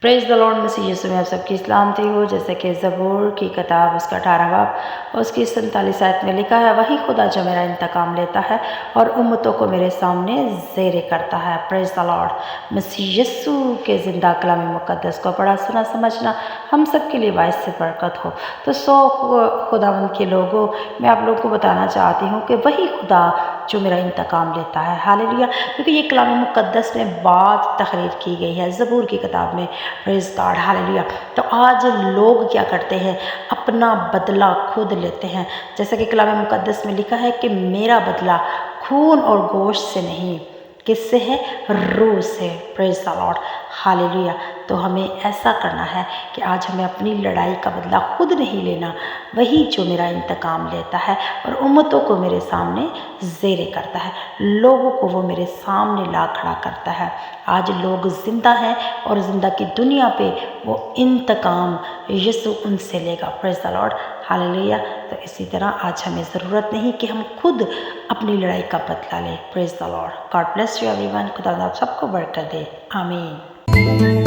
Praise the Lord. मसीह यीशु में आप सबकी सलामती हो। जैसे कि ज़बूर की किताब उसका 18 बाब उसकी 47 आयत में लिखा है, वही खुदा जो मेरा इंतकाम लेता है और उम्मतों को मेरे सामने ज़ेरे करता है। Praise the Lord. मसीह यीशु के ज़िंदा कलाम मुक़द्दस को पढ़ा सुना समझना हम सब के लिए बाइस से बरकत हो। तो खुदावंद के लोगों, मैं आप लोगों को बताना चाहती हूँ कि वही खुदा जो मेरा इंतकाम लेता है। हालेलुया। क्योंकि ये कलाम मुक़द्दस में बात तहरीर की गई है ज़बूर की किताब में। Praise God. हालेलुया। तो आज लोग क्या करते हैं, अपना बदला खुद लेते हैं। जैसा कि कलाम मुक़द्दस में लिखा है कि मेरा बदला खून और गोश्त से नहीं, किससे है? रूह से। Praise the Lord. हालेलुया। तो हमें ऐसा करना है कि आज हमें अपनी लड़ाई का बदला खुद नहीं लेना, वही जो मेरा इंतकाम लेता है और उम्मतों को मेरे सामने ज़ेरे करता है, लोगों को वो मेरे सामने ला खड़ा करता है। आज लोग ज़िंदा हैं और ज़िंदा की दुनिया पे वो इंतकाम यीशु उनसे लेगा। Praise the Lord. हालेलुया। तो इसी तरह आज हमें ज़रूरत नहीं कि हम खुद अपनी लड़ाई का बदला लें। Praise the Lord. God bless you everyone. खुदा आप सबको बरकत दे। आमीन।